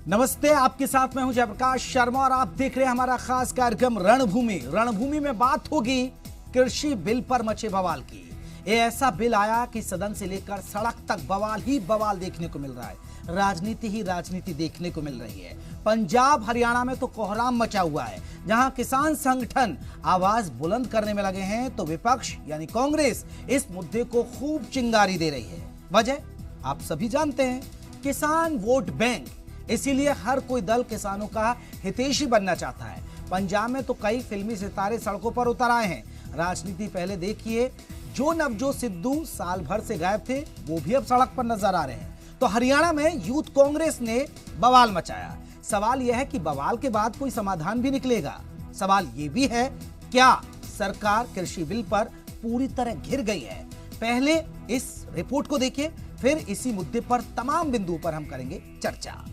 नमस्ते, आपके साथ मैं हूं जयप्रकाश शर्मा और आप देख रहे हैं हमारा खास कार्यक्रम रणभूमि। रणभूमि में बात होगी कृषि बिल पर मचे बवाल की। ये ऐसा बिल आया कि सदन से लेकर सड़क तक बवाल ही बवाल देखने को मिल रहा है, राजनीति ही राजनीति देखने को मिल रही है। पंजाब हरियाणा में तो कोहराम मचा हुआ है। जहां किसान संगठन आवाज बुलंद करने में लगे हैं तो विपक्ष यानी कांग्रेस इस मुद्दे को खूब चिंगारी दे रही है। वजह आप सभी जानते हैं, किसान वोट बैंक, इसीलिए हर कोई दल किसानों का हितैषी बनना चाहता है। पंजाब में तो कई फिल्मी सितारे सड़कों पर उतर आए हैं। राजनीति पहले देखिए, जो नवजोत सिद्धू साल भर से गायब थे वो भी अब सड़क पर नजर आ रहे हैं। तो हरियाणा में यूथ कांग्रेस ने बवाल मचाया। सवाल यह है कि बवाल के बाद कोई समाधान भी निकलेगा। सवाल यह भी है, क्या सरकार कृषि बिल पर पूरी तरह घिर गई है? पहले इस रिपोर्ट को देखिए, फिर इसी मुद्दे पर तमाम बिंदुओं पर हम करेंगे चर्चा।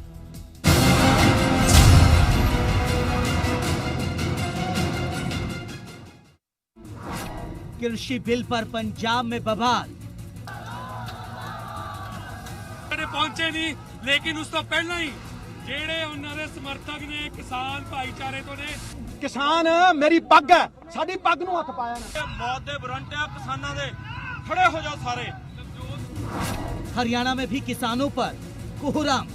कृषि बिल पर पंजाब में बवाल। पहुंचे नहीं, लेकिन उस तो पहला ही ਜਿਹੜੇ ਉਹਨਾਂ ਦੇ ਸਮਰਥਕ ਨੇ ਕਿਸਾਨ ਭਾਈਚਾਰੇ ਤੋਂ ਨੇ। किसान मेरी पग है, साडी पग ਨੂੰ ਹੱਥ ਪਾਇਆ ਨਾ। मौत ਦੇ ਵਾਰੰਟ ਆ ਕਿਸਾਨਾਂ ਦੇ, खड़े हो जाओ सारे। हरियाणा में भी किसानों पर कोहराम।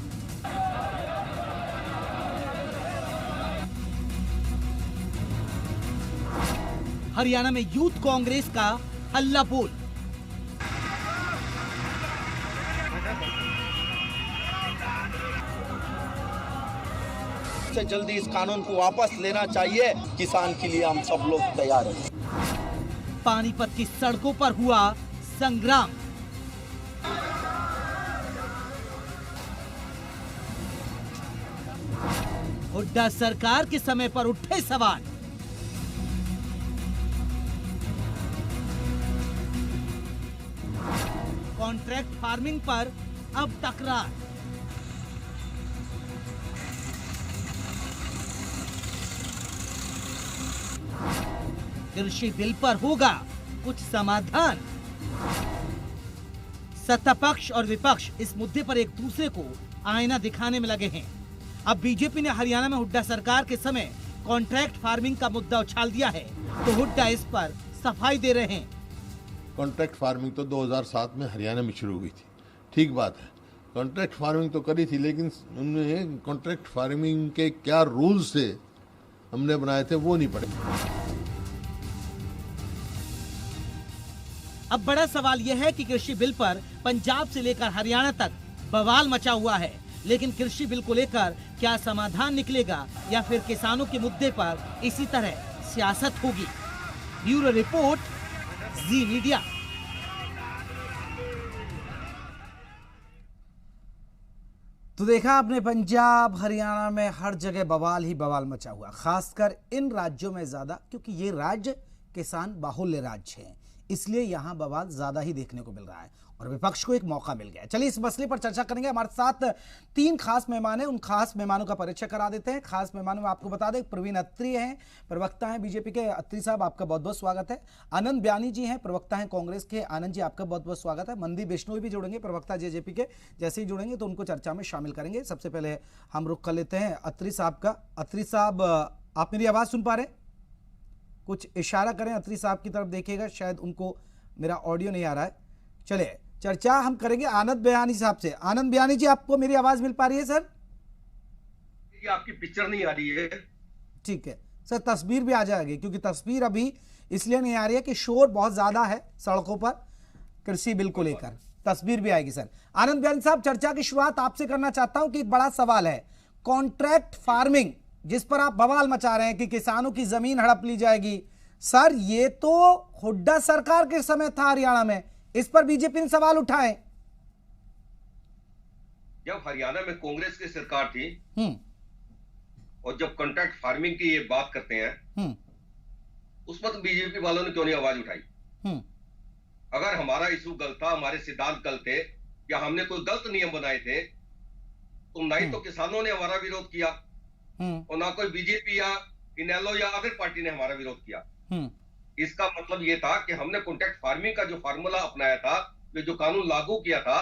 हरियाणा में यूथ कांग्रेस का हल्ला बोल। से जल्दी इस कानून को वापस लेना चाहिए। किसान के लिए हम सब लोग तैयार हैं। पानीपत की सड़कों पर हुआ संग्राम। हुड्डा सरकार के समय पर उठे सवाल। कॉन्ट्रैक्ट फार्मिंग पर अब तकरार। कृषि बिल पर होगा कुछ समाधान। सत्ता पक्ष और विपक्ष इस मुद्दे पर एक दूसरे को आईना दिखाने में लगे हैं। अब बीजेपी ने हरियाणा में हुड्डा सरकार के समय कॉन्ट्रैक्ट फार्मिंग का मुद्दा उछाल दिया है, तो हुड्डा इस पर सफाई दे रहे हैं। कॉन्ट्रैक्ट फार्मिंग तो 2007 में हरियाणा में शुरू हुई थी, ठीक बात है, कॉन्ट्रैक्ट फार्मिंग तो करी थी, लेकिन उन्होंने कॉन्ट्रैक्ट फार्मिंग के क्या रूल्स थे हमने बनाए थे वो नहीं पढ़े। अब बड़ा सवाल यह है कि कृषि बिल पर पंजाब से लेकर हरियाणा तक बवाल मचा हुआ है, लेकिन कृषि बिल को लेकर क्या समाधान निकलेगा या फिर किसानों के मुद्दे पर इसी तरह सियासत होगी? ब्यूरो रिपोर्ट, जी मीडिया। तो देखा आपने, पंजाब हरियाणा में हर जगह बवाल ही बवाल मचा हुआ, खासकर इन राज्यों में ज्यादा, क्योंकि ये राज्य किसान बाहुल्य राज्य हैं, इसलिए यहां बवाल ज्यादा ही देखने को मिल रहा है और विपक्ष को एक मौका मिल गया। चलिए इस मसले पर चर्चा करेंगे। हमारे साथ 3 खास मेहमान हैं, उन खास मेहमानों का परिचय करा देते हैं। खास मेहमानों में आपको बता दें, प्रवीण अत्री हैं, प्रवक्ता हैं बीजेपी के। अत्री साहब, आपका बहुत बहुत स्वागत है। आनंद बयानी जी हैं, प्रवक्ता हैं कांग्रेस के। आनंद जी, आपका बहुत बहुत स्वागत है। मनदीप बिश्नोई भी जुड़ेंगे, प्रवक्ता जेजेपी के। जैसे ही जुड़ेंगे तो उनको चर्चा में शामिल करेंगे। सबसे पहले हम रुख कर लेते हैं अत्री साहब का। अत्री साहब, आप मेरी आवाज सुन पा रहे हैं? कुछ इशारा करें अत्री साहब की तरफ, देखिएगा, शायद उनको मेरा ऑडियो नहीं आ रहा है। चलिए चर्चा हम करेंगे आनंद बयानी साहब से। आनंद बयानी जी, आपको मेरी आवाज मिल पा रही है सर? आपकी पिक्चर नहीं आ रही है। ठीक है सर, तस्वीर भी आ जाएगी, क्योंकि तस्वीर अभी इसलिए नहीं आ रही है कि शोर बहुत ज्यादा है सड़कों पर कृषि बिल को लेकर। तस्वीर भी आएगी सर। आनंद बयानी साहब, चर्चा की शुरुआत आपसे करना चाहता हूं कि एक बड़ा सवाल है, कॉन्ट्रैक्ट फार्मिंग, जिस पर आप बवाल मचा रहे हैं कि किसानों की जमीन हड़प ली जाएगी। सर, ये तो हुड्डा सरकार के समय था हरियाणा में, इस पर बीजेपी ने सवाल उठाए। जब हरियाणा में कांग्रेस की सरकार थी और जब कॉन्ट्रैक्ट फार्मिंग की ये बात करते हैं, उस वक्त बीजेपी वालों ने क्यों नहीं आवाज उठाई? अगर हमारा इशू गलत था, हमारे सिद्धांत गलत थे, या हमने कोई गलत नियम बनाए थे, तो ना ही तो किसानों ने हमारा विरोध किया और ना कोई बीजेपी या इनेलो या अदर पार्टी ने हमारा विरोध किया। इसका मतलब ये था कि हमने कॉन्ट्रैक्ट फार्मिंग का जो फार्मूला अपनाया था, जो कानून लागू किया था,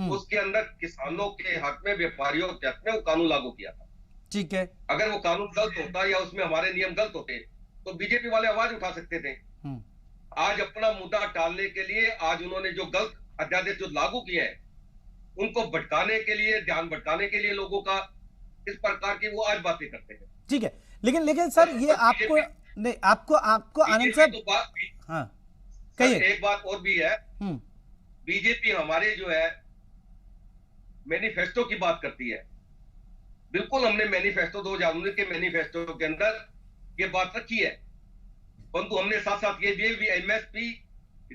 उसके अंदर किसानों के हक में, व्यापारियों के हक में वो कानून लागू किया था। ठीक है। अगर वो कानून गलत होता या उसमें हमारे नियम गलत होते तो बीजेपी वाले आवाज उठा सकते थे। आज अपना मुद्दा टालने के लिए आज उन्होंने जो गलत अध्यादेश जो लागू किए हैं उनको भटकाने के लिए, ध्यान भटकाने के लिए लोगों का, इस प्रकार की वो आज बातें करते हैं। ठीक है, लेकिन सर ये आपको नहीं, आपको आनंद साहब, हाँ कहिए। एक बात और भी है, बीजेपी हमारे जो है मैनिफेस्टो की बात करती है। बिल्कुल हमने मैनिफेस्टो 2019 के मैनिफेस्टो के अंदर ये बात रखी है, परंतु हमने साथ साथ ये भी एमएसपी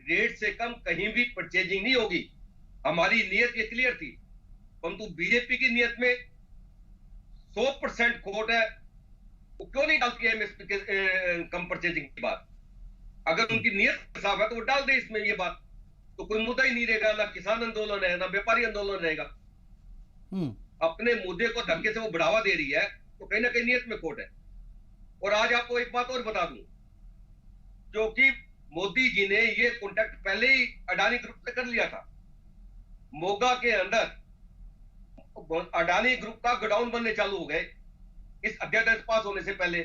रेट से कम कहीं भी परचेजिंग नहीं होगी। हमारी नीयत ये क्लियर थी, परंतु बीजेपी की नीयत में 100% खोट है। वो क्यों नहीं डालती है एमएसपी के कम परचेजिंग की बात? अगर उनकी नीयत साफ है तो वो डाल दे इसमें ये बात, तो कोई मुद्दा ही नहीं रहेगा, ना किसान आंदोलन है ना व्यापारी आंदोलन रहेगा। अपने मुद्दे को धमके से वो बढ़ावा दे रही है, तो कहीं ना कहीं नीयत में खोट है। और आज आपको एक बात और बता दूं, जो कि मोदी जी ने ये कॉन्ट्रैक्ट पहले ही अडानी ग्रुप से कर लिया था। मोगा के अंदर अडानी ग्रुप का गोडाउन बनने चालू हो गए इस अध्यादेश पास होने से पहले।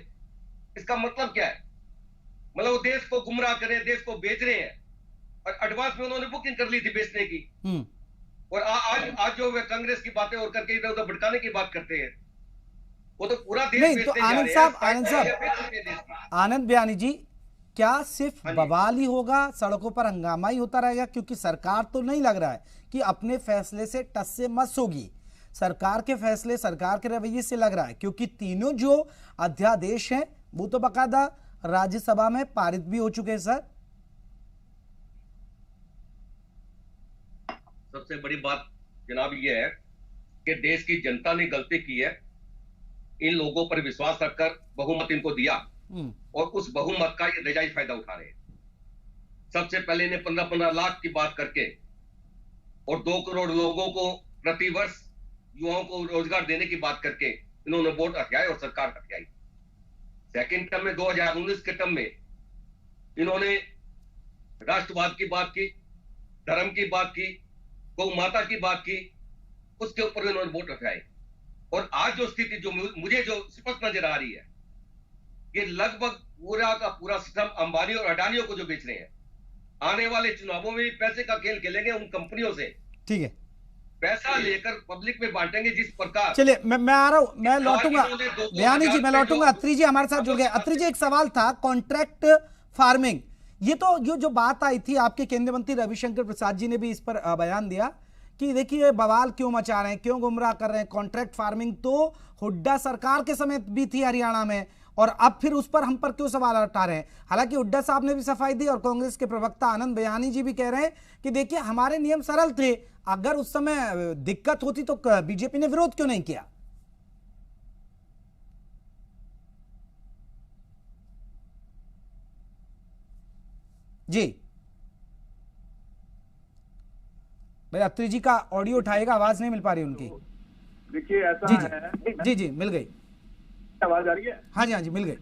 इसका मतलब क्या है? मतलब वो देश को गुमराह कर रहे हैं, देश को बेच रहे हैं, और एडवांस में उन्होंने बुकिंग कर ली थी बेचने की। और आज जो वे कांग्रेस की बातें और करके इधर उधर भटकाने की बात करते हैं, वो तो पूरा देश नहीं। तो आनंद बयानी जी, क्या सिर्फ बवाल ही होगा, सड़कों पर हंगामा ही होता रहेगा? क्योंकि सरकार तो नहीं लग रहा है कि अपने फैसले से टस से मस होगी। सरकार के फैसले, सरकार के रवैये से लग रहा है, क्योंकि तीनों जो अध्यादेश हैं वो तो बकायदा राज्यसभा में पारित भी हो चुके हैं। सर, सबसे बड़ी बात जनाब ये है कि देश की जनता ने गलती की है, इन लोगों पर विश्वास रखकर बहुमत इनको दिया और उस बहुमत का ये नजायज फायदा उठा रहे हैं। सबसे पहले इन्हें 15-15 लाख की बात करके और 2 करोड़ लोगों को प्रतिवर्ष युवाओं को रोजगार देने की बात करके इन्होंने वोट हथियाए और सरकार हथियाई। सेकंड टर्म में 2019 के टर्म में इन्होंने राष्ट्रवाद की बात की, धर्म की बात की, गौ माता की बात की, उसके ऊपर इन्होंने वोट हथियाए। और आज जो स्थिति जो मुझे जो स्पष्ट नजर आ रही है, ये लगभग पूरा का पूरा सिस्टम अंबानी और अडानियों को जो बेच रहे हैं। आने वाले चुनावों में भी पैसे का खेल खेलेंगे उन कंपनियों से। ठीक है, पैसा लेकर पब्लिक में बांटेंगे जिस प्रकार। चलिए मैं आ रहा हूं, मैं लौटूंगा बयानी जी, मैं लौटूंगा। अत्री जी हमारे साथ जुड़ गए। अत्री जी, एक सवाल था कॉन्ट्रैक्ट फार्मिंग, ये जो बात आई थी, आपके केंद्रीय मंत्री रविशंकर प्रसाद जी ने भी इस पर बयान दिया कि देखिए बवाल क्यों मचा रहे हैं, क्यों गुमराह कर रहे हैं। कॉन्ट्रैक्ट फार्मिंग तो हुड्डा सरकार के समय भी थी हरियाणा में, और अब फिर उस पर हम पर क्यों सवाल उठा रहे हैं? हालांकि हुड्डा साहब ने भी सफाई दी और कांग्रेस के प्रवक्ता आनंद बयानी जी भी कह रहे हैं कि देखिए हमारे नियम सरल थे, अगर उस समय दिक्कत होती तो बीजेपी ने विरोध क्यों नहीं किया? जी भाई, अत्री जी का ऑडियो उठाएगा, आवाज नहीं मिल पा रही उनकी। देखिए ऐसा जी है। जी मिल गई आवाज आ रही है? हाँ जी मिल गई।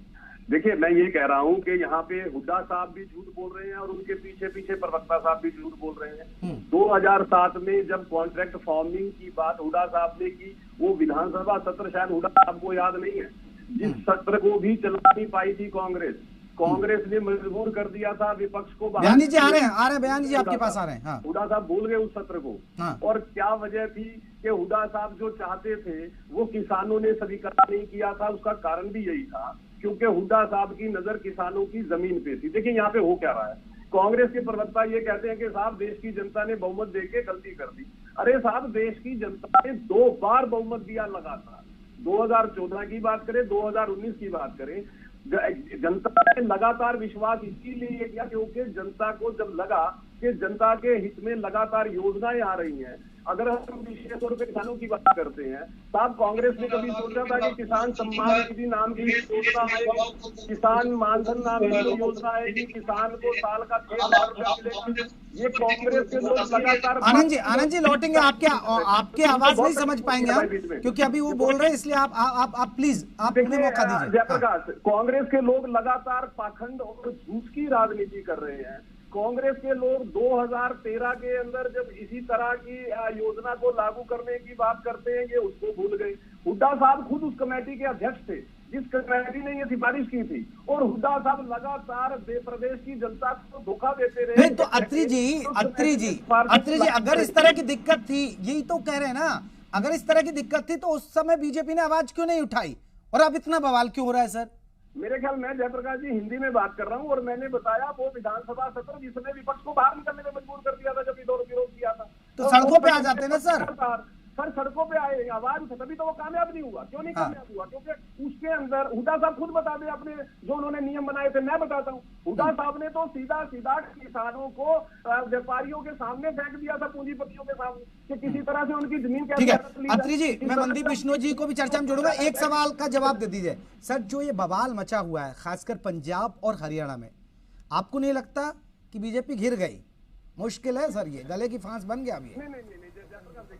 देखिए मैं ये कह रहा हूँ कि यहाँ पे हुड्डा साहब भी झूठ बोल रहे हैं और उनके पीछे पीछे प्रवक्ता साहब भी झूठ बोल रहे हैं। 2007 में जब कॉन्ट्रैक्ट फार्मिंग की बात हुड्डा साहब ने की, वो विधानसभा सत्र शायद हुड्डा साहब को याद नहीं है, जिस सत्र को भी चला नहीं पाई थी कांग्रेस ने मजबूर कर दिया था विपक्ष को। बयानी जी आ रहे हैं बयानी जी आपके पास आ रहे हैं। हाँ। हुड्डा साहब भूल गए उस सत्र को। हाँ। और क्या वजह थी कि हुड्डा साहब जो चाहते थे वो किसानों ने स्वीकार नहीं किया था। उसका कारण भी यही था क्योंकि हुड्डा साहब की नजर किसानों की जमीन पे थी। देखिए यहाँ पे हो क्या रहा है, कांग्रेस के प्रवक्ता ये कहते हैं कि साहब देश की जनता ने बहुमत देके गलती कर दी। अरे साहब, देश की जनता ने 2 बार बहुमत दिया लगातार। 2014 की बात करें, 2019 की बात करें, जनता ने लगातार विश्वास इसीलिए किया क्योंकि जनता को जब लगा कि जनता के हित में लगातार योजनाएं आ रही हैं। अगर हम विशेष तौर पर किसानों की बात करते हैं, साहब कांग्रेस ने कभी सोचा था कि किसान सम्मान निधि नाम की योजना आएगी, किसान मानधन नाम की योजना आएगी, किसान को साल का 6 लाख रुपया मिलेगा? ये कांग्रेस के लोग लगातार। आनंद जी लौटेंगे, आपके आवाज नहीं समझ पाएंगे हम, क्योंकि अभी वो बोल रहे हैं, इसलिए आप प्लीज आप उन्हें मौका दीजिए। जयप्रकाश, कांग्रेस के लोग लगातार पाखंड और झूठ की राजनीति कर रहे हैं। कांग्रेस के लोग 2013 के अंदर जब इसी तरह की योजना को लागू करने की बात करते हैं, ये उसको भूल गए। हुड्डा साहब खुद उस कमेटी के अध्यक्ष थे जिस कमेटी ने ये सिफारिश की थी, और हुड्डा साहब लगातार प्रदेश की जनता को धोखा देते रहे। नहीं तो अत्री जी अगर इस तरह की दिक्कत थी, यही तो कह रहे हैं ना, अगर इस तरह की दिक्कत थी तो उस समय बीजेपी ने आवाज क्यों नहीं उठाई और अब इतना बवाल क्यों हो रहा है सर? मेरे ख्याल में जयप्रकाश जी हिंदी में बात कर रहा हूं, और मैंने बताया वो विधानसभा सत्र जिसने विपक्ष को बाहर निकलने में मजबूर कर दिया था जब विरोध किया था। तो सड़कों पे आ जाते ना सर सड़कों पे आए, आवाज उठे, तभी तो वो कामयाब नहीं हुआ। क्यों नहीं कामयाब हुआ? क्योंकि उसके अंदर हुड्डा साहब खुद बता दें अपने जो उन्होंने नियम बनाए थे, मैं बताता हूँ। हुड्डा साहब ने तो सीधा किसानों को व्यापारियों के सामने फेंक दिया था, पूंजीपतियों के सामने, कि किसी तरह से उनकी जमीन ठीक है। अत्री जी, मैं मनदीप बिश्नोई जी को भी चर्चा में जोड़ूंगा। एक सवाल का जवाब दे दीजिए सर, जो ये बवाल मचा हुआ है खासकर पंजाब और हरियाणा में, आपको नहीं लगता कि बीजेपी घिर गई? मुश्किल है सर, ये गले की फांस बन गया अभी। नहीं,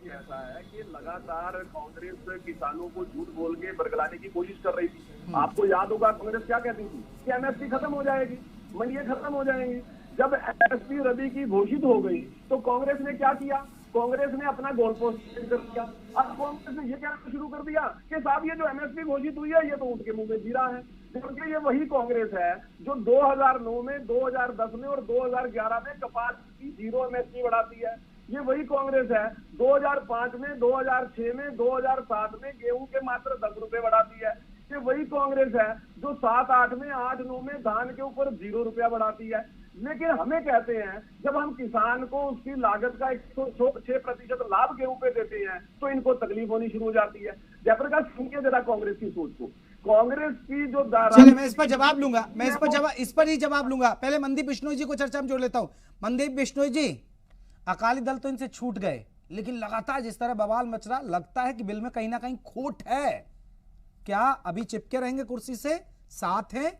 ऐसा है कि लगातार कांग्रेस किसानों को झूठ बोल के बरगलाने की कोशिश कर रही थी। आपको याद होगा कांग्रेस क्या कहती थी कि एमएसपी खत्म हो जाएगी, मंडियां खत्म हो जाएंगी। जब एमएसपी रबी की घोषित हो गई तो कांग्रेस ने क्या किया? कांग्रेस ने अपना गोल पोस्ट चेंज कर दिया। अब कांग्रेस ने ये कहना शुरू कर दिया कि साहब ये जो एमएसपी घोषित हुई है ये तो उनके मुंह में जीरा है, क्योंकि ये वही कांग्रेस है जो 2009 में, 2010 में और 2011 में कपास की 0 एमएसपी बढ़ाती है। ये वही कांग्रेस है 2005 में, 2006 में, 2007 में गेहूं के मात्र 10 रुपए बढ़ाती है। ये वही कांग्रेस है जो 7-8 में, 8-9 में धान के ऊपर 0 रुपया बढ़ाती है। लेकिन हमें कहते हैं जब हम किसान को उसकी लागत का 106% लाभ गेहूं पे देते हैं तो इनको तकलीफ होनी शुरू हो जाती है। जयप्रकाश सुनिए जरा कांग्रेस की सोच को। कांग्रेस की जो चलिए मैं इस पर जवाब लूंगा, मैं इस पर ही जवाब लूंगा। पहले मनदीप बिश्नोई जी को चर्चा में जोड़ लेता हूं। मनदीप बिश्नोई जी, अकाली दल तो इनसे छूट गए, लेकिन लगातार जिस तरह बवाल मच रहा, लगता है कि बिल में कहीं ना कहीं खोट है। क्या अभी चिपके रहेंगे कुर्सी से, साथ हैं,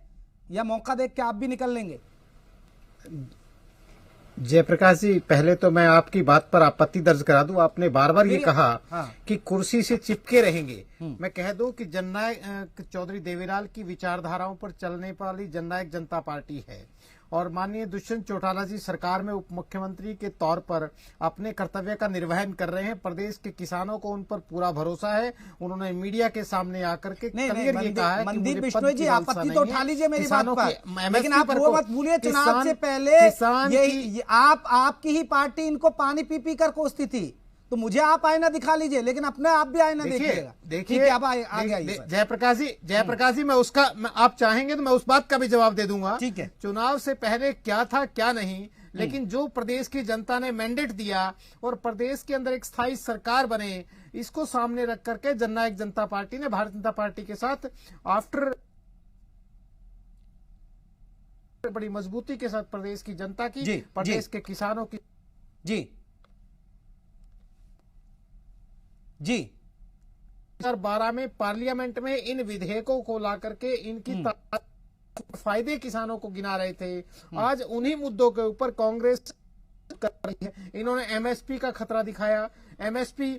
या मौका देख के आप भी निकल लेंगे? जयप्रकाश जी, पहले तो मैं आपकी बात पर आपत्ति दर्ज करा दूं। आपने बार बार ये कहा कि कुर्सी से चिपके रहेंगे। मैं कह दूं कि जननायक चौधरी देवीलाल की विचारधाराओं पर चलने वाली जननायक जनता पार्टी है, और माननीय दुष्यंत चौटाला जी सरकार में उप मुख्यमंत्री के तौर पर अपने कर्तव्य का निर्वहन कर रहे हैं। प्रदेश के किसानों को उन पर पूरा भरोसा है। उन्होंने मीडिया के सामने आकर के क्लियर ये कहा है कि मनदीप बिश्नोई जी आपत्ति तो उठा लीजिए मेरी बात पर, लेकिन आप वो मत भूलिए चुनाव से पहले यही आपकी ही पार्टी इनको पानी पी पी कर कोसती थी। तो मुझे आप आईना दिखा लीजिए, लेकिन अपने आप भी आईना देखिएगा। देखिए अब जयप्रकाश जी, मैं उसका आप चाहेंगे तो मैं उस बात का भी जवाब दे दूंगा। ठीक है, चुनाव से पहले क्या था क्या नहीं, लेकिन जो प्रदेश की जनता ने मैंडेट दिया और प्रदेश के अंदर एक स्थायी सरकार बने, इसको सामने रख करके जननायक जनता पार्टी ने भारतीय जनता पार्टी के साथ आफ्टर बड़ी मजबूती के साथ प्रदेश की जनता की, प्रदेश के किसानों की जी 2012 में पार्लियामेंट में इन विधेयकों को ला करके इनकी फायदे किसानों को गिना रहे थे। आज उन्हीं मुद्दों के ऊपर कांग्रेस कर रही है। इन्होंने एमएसपी का खतरा दिखाया। एमएसपी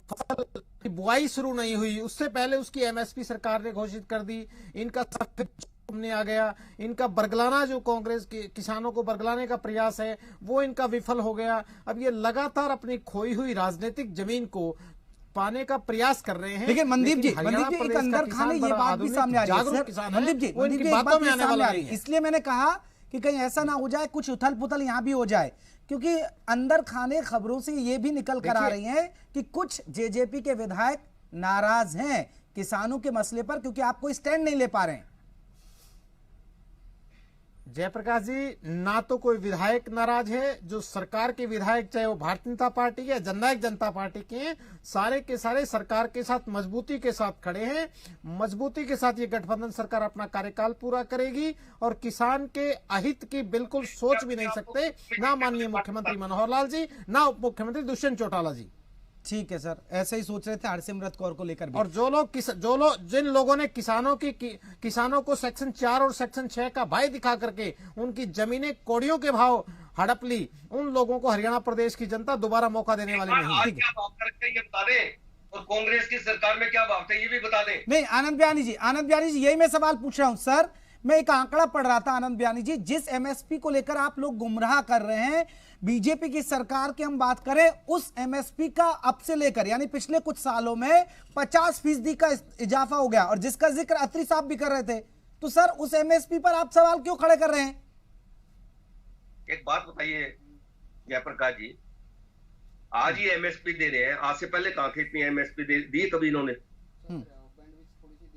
फसल की बुआई शुरू नहीं हुई उससे पहले उसकी एमएसपी सरकार ने घोषित कर दी। इनका सामने आ गया। इनका बरगलाना, जो कांग्रेस के किसानों को बरगलाने का प्रयास है, वो इनका विफल हो गया। अब ये लगातार अपनी खोई हुई राजनीतिक जमीन को पाने का प्रयास कर रहे हैं। लेकिन मनदीप जी एक अंदर खाने ये बात भी सामने आ रही है। मनदीप जी बातों में आने वाला है, इसलिए मैंने कहा कि कहीं ऐसा ना हो जाए कुछ उथल पुथल यहां भी हो जाए, क्योंकि अंदर खाने खबरों से ये भी निकल कर आ रही हैं कि कुछ जेजेपी के विधायक नाराज हैं किसानों के मसले पर, क्योंकि आप कोई स्टैंड नहीं ले पा रहे हैं। जयप्रकाश जी, ना तो कोई विधायक नाराज है। जो सरकार के विधायक, चाहे वो भारतीय जनता पार्टी या जननायक जनता पार्टी के हैं, सारे के सारे सरकार के साथ मजबूती के साथ खड़े हैं। मजबूती के साथ ये गठबंधन सरकार अपना कार्यकाल पूरा करेगी और किसान के अहित की बिल्कुल सोच भी नहीं सकते, ना माननीय मुख्यमंत्री मनोहर लाल जी, ना उप मुख्यमंत्री दुष्यंत चौटाला जी। ठीक है सर, ऐसे ही सोच रहे थे हरसिमरत कौर को लेकर भी। और जिन लोगों ने किसानों को सेक्शन 4 और सेक्शन 6 का भय दिखा करके उनकी जमीनें कौड़ियों के भाव हड़प ली, उन लोगों को हरियाणा प्रदेश की जनता दोबारा मौका देने वाली नहीं है। ये बता दें, और कांग्रेस की सरकार में क्या भाव थे ये भी बता दें। नहीं, आनंद बयानी जी यही मैं सवाल पूछ रहा हूं सर। मैं एक आंकड़ा पढ़ रहा था आनंद बयानी जी, जिस एमएसपी को लेकर आप लोग गुमराह कर रहे हैं, बीजेपी की सरकार की हम बात करें, उस एमएसपी का अब से लेकर यानी पिछले कुछ सालों में 50% का इजाफा हो गया, और जिसका जिक्र अत्री साहब भी कर रहे थे। तो सर उस एमएसपी पर आप सवाल क्यों खड़े कर रहे हैं? एक बात बताइए जयप्रकाश जी, आज ही एमएसपी दे रहे हैं, आज से पहले कहां थे इतनी एमएसपी दी कभी इन्होंने?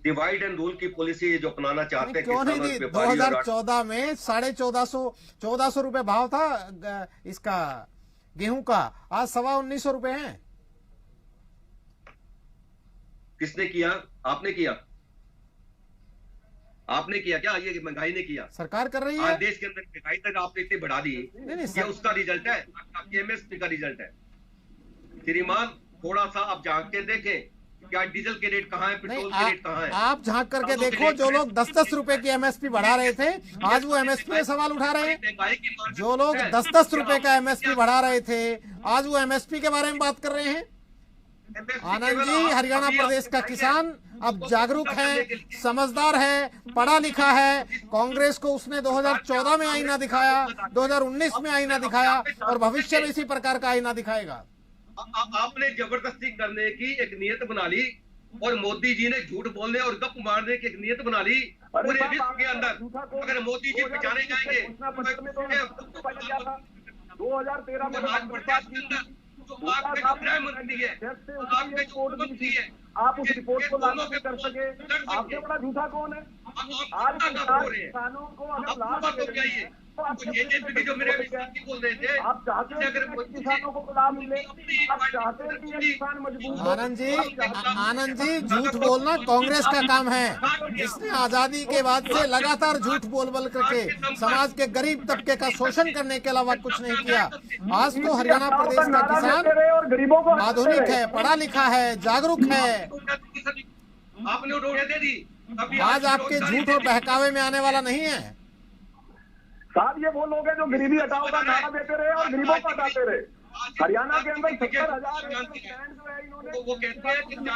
डिवाइड एंड रूल की पॉलिसी जो अपनाना चाहते हैं, क्यों नहीं दी? 2014 में 1450 रुपए भाव था इसका गेहूं का, आज 1950 रुपए है। किसने किया? आपने किया? आपने किया क्या? ये महंगाई ने किया, सरकार कर रही है। आज देश के अंदर महंगाई तक आपने इतनी बढ़ा दी, ये उसका रिजल्ट है, आपकी एमएसपी का रिजल्ट है। श्रीमान थोड़ा सा आप झांक के देखें, क्या डीजल के रेट कहाँ है, पेट्रोल के रेट कहाँ है? आप झांक करके देखो, जो लोग 10-10 रुपए की एमएसपी बढ़ा रहे थे, आज वो एमएसपी पे सवाल उठा रहे हैं। जो लोग 10-10 रुपए का एमएसपी बढ़ा रहे थे, आज वो एमएसपी के बारे में बात कर रहे हैं। आनंद जी, हरियाणा प्रदेश का किसान अब जागरूक है, समझदार है, पढ़ा लिखा है। कांग्रेस को उसने 2014 में आईना दिखाया, 2019 में आईना दिखाया, और भविष्य में इसी प्रकार का आईना दिखाएगा। आपने जबरदस्ती करने की एक नियत बना ली, और मोदी जी ने झूठ बोलने और गप मारने की एक नियत बना ली पूरे विश्व के अंदर। अगर मोदी जी पहचाने जाएंगे 2013 में जो आपके जो गृह मंत्री है, आपके जो मंत्री है, आप उस रिपोर्ट को लागू नहीं कर सके, आपसे बड़ा झूठा कौन है? आज किसानों को अगर लाभ ये जो मेरे विद्यार्थी बोल रहे थे, आप चाहते हैं कि किसानों को लाभ मिले, आप चाहते हैं कि ये किसान मजबूत हो। आनंद जी, झूठ बोलना कांग्रेस का काम है। इसने आजादी के बाद से लगातार झूठ बोल करके समाज के गरीब तबके का शोषण करने के अलावा कुछ नहीं किया। आज तो हरियाणा प्रदेश का किसान गरीबों को आधुनिक है, पढ़ा लिखा है, जागरूक है। आपने रोड दे दी, आज आपके झूठ और बहकावे में आने वाला नहीं है। साहब ये वो लोग हैं जो गरीबी हटाओ का नारा देते रहे और गरीबों को हटाते रहे। हरियाणा के अंदर 70,000 जो है इन्होंने, वो कहते हैं कि नहीं,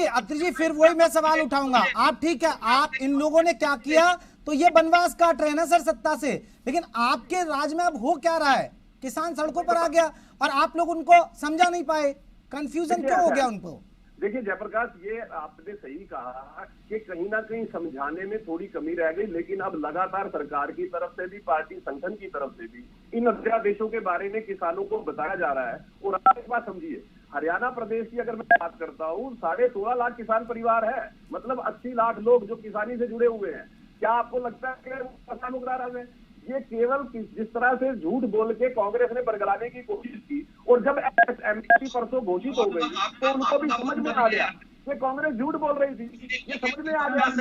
अत्री जी फिर वही मैं सवाल उठाऊंगा। आप ठीक है, आप इन लोगों ने क्या किया, तो ये बनवास काट रहे हैं ना सर सत्ता से, लेकिन आपके राज में अब हो क्या रहा है? किसान सड़कों पर आ गया और आप लोग उनको समझा नहीं पाए, कंफ्यूजन क्यों हो गया उनको? देखिए जयप्रकाश, ये आपने सही कहा कि कहीं ना कहीं समझाने में थोड़ी कमी रह गई, लेकिन अब लगातार सरकार की तरफ से भी, पार्टी संगठन की तरफ से भी इन अध्यादेशों के बारे में किसानों को बताया जा रहा है। और आप एक बात समझिए, हरियाणा प्रदेश की अगर मैं बात करता हूँ, 16.5 लाख किसान परिवार है, मतलब 80 लाख लोग जो किसानी से जुड़े हुए हैं। क्या आपको लगता है कि किसान उगरा रहे हैं? ये केवल जिस तरह से झूठ बोल के कांग्रेस ने बरगलाने की कोशिश की, और जब एमएसपी परसों घोषित हो गई तो उनको भी समझ में आ गया कि कांग्रेस झूठ बोल रही थी। ये समझ में आ गया। अब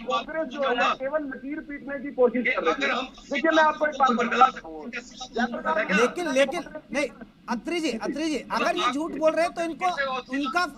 कांग्रेस जो है केवल लकीर पीटने की कोशिश कर रही है। देखिए मैं आपको एक बात बताता हूँ, लेकिन नहीं अत्री जी, अगर ये झूठ बोल रहे हैं तो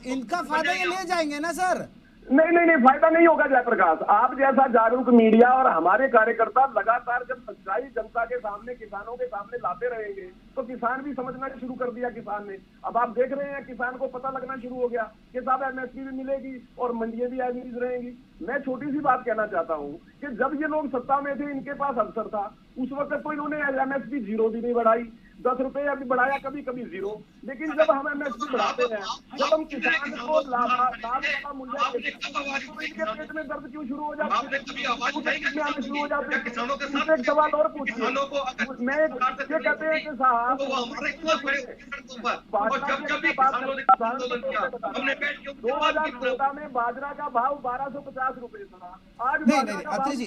इनका फायदा ये ले जाएंगे ना सर? नहीं, फायदा नहीं होगा जयप्रकाश। आप जैसा जागरूक मीडिया और हमारे कार्यकर्ता लगातार जब सच्चाई जनता के सामने, किसानों के सामने लाते रहेंगे, तो किसान भी समझना शुरू कर दिया किसान ने। अब आप देख रहे हैं किसान को पता लगना शुरू हो गया कि साहब एमएसपी भी मिलेगी और मंडियां भी एवरेज रहेंगी। मैं छोटी सी बात कहना चाहता हूँ कि जब ये लोग सत्ता में थे, इनके पास अवसर था, उस वक्त तो इन्होंने एमएसपी 0 भी नहीं बढ़ाई, 10 रुपए अभी बढ़ाया, कभी 0। लेकिन जब हम एमएसपी बढ़ाते हैं, जब हम किसान को लाभ का मूल्य देते हैं, तो इनके पेट में दर्द क्यों शुरू हो जाता है, शुरू हो जाते हैं। एक सवाल और पूछिए, मैं ये कहते हैं कि साहब 2014 में बाजरा का भाव 1250 रुपए था, आज नहीं अत्री जी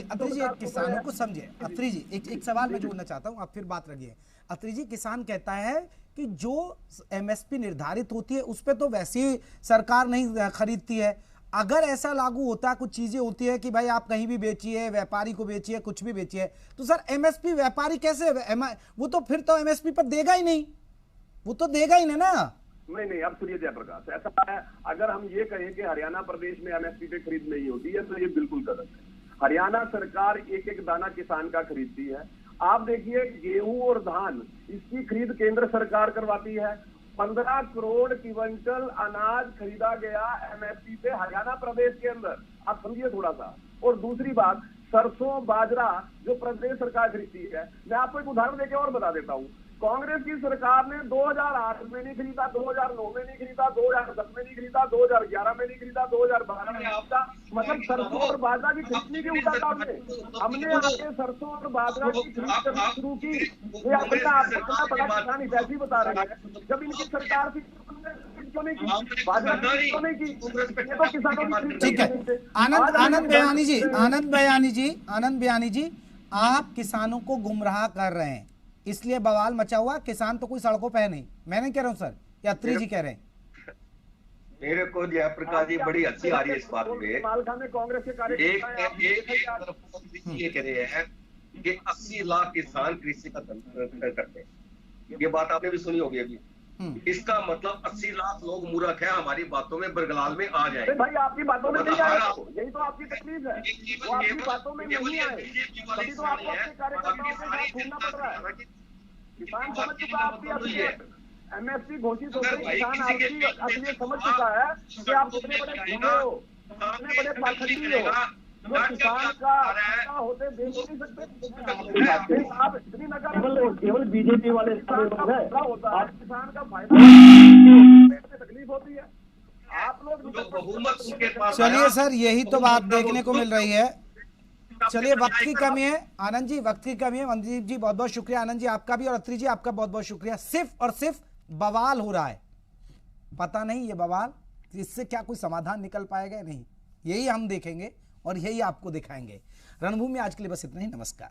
किसानों को समझे। अत्री जी एक सवाल मैं जोड़ना चाहता हूँ, आप फिर बात रखिए। अत्री जी, किसान कहता है कि जो एमएसपी निर्धारित होती है उस पे तो वैसे ही सरकार नहीं खरीदती है। अगर ऐसा लागू होता है, कुछ चीजें होती है कि भाई आप कहीं भी बेचिए, व्यापारी को बेचिए, कुछ भी बेचिए, तो सर एमएसपी व्यापारी कैसे, वो तो फिर तो एमएसपी पर देगा ही नहीं, वो तो देगा ही ना। नहीं, अब सुनिए जयप्रकाश, ऐसा है, अगर हम ये कहें कि हरियाणा प्रदेश में एमएसपी पे खरीद नहीं होती है तो ये बिल्कुल गलत है। हरियाणा सरकार एक दाना किसान का खरीदती है। आप देखिए, गेहूं और धान, इसकी खरीद केंद्र सरकार करवाती है। 15 करोड़ क्विंटल अनाज खरीदा गया एमएसपी पे हरियाणा प्रदेश के अंदर। आप समझिए थोड़ा सा। और दूसरी बात, सरसों बाजरा जो प्रदेश सरकार खरीदती है, मैं आपको एक उदाहरण देके और बता देता हूँ। कांग्रेस की सरकार ने 2008 में नहीं खरीदा, 2009 में नहीं खरीदा, 2010 में नहीं खरीदा, 2011 में नहीं खरीदा, 2012 में खरीदा। मतलब सरसों और बाजरा की खरीदनी की उठा था हमने आके सरसों और बाजरा की खरीद करनी शुरू की। ये अपना बड़ा किसान ऐसी बता रहे हैं, जब इनकी सरकार थी क्यों नहीं की, बाजरा क्यों नहीं की, ये तो किसानों की खरीद। ठीक है, आनंद बयानी जी, आप किसानों को गुमराह कर रहे हैं, इसलिए बवाल मचा हुआ। किसान तो कोई सड़कों पे है नहीं, मैं नहीं कह रहा हूं सर, या अत्री जी कह रहे हैं। मेरे को जयप्रकाश जी बड़ी अच्छी आ रही है इस बात में। कांग्रेस के ये कह रहे हैं कि 80 लाख किसान कृषि का धंधा करते हैं, ये बात आपने भी सुनी होगी अभी। इसका मतलब 80 लाख लोग मूर्ख हैं, हमारी बातों में बरगलाल में आ जाए। भाई आपकी बातों में नहीं आए, यही तो आपकी तकलीफ है, वो आपकी बातों में नहीं आए, तभी तो आपको अपने कार्यकर्ताओं के साथ घूमना पड़ रहा है। किसान समझ चुका आपकी एमएसपी घोषित हो गई, किसान आपकी असलियत समझ चुका है कि आप कितने बड़े झूठे हो, कितने बड़े पाखंडी हो। जो किसान का होते देख नहीं सकते आप, इतनी नकार केवल बीजेपी वाले होता है, किसान का फायदा तकलीफ होती है। आप लोग चलिए सर, यही तो बात देखने को मिल रही है। चलिए, वक्त की कमी है आनंद जी, वक्त की कमी है। मनदीप जी बहुत बहुत शुक्रिया, आनंद जी आपका भी, और अत्री जी आपका बहुत बहुत शुक्रिया। सिर्फ और सिर्फ बवाल हो रहा है, पता नहीं ये बवाल इससे क्या कोई समाधान निकल पाएगा नहीं, यही हम देखेंगे और यही आपको दिखाएंगे। रणभूमि आज के लिए बस इतना ही, नमस्कार।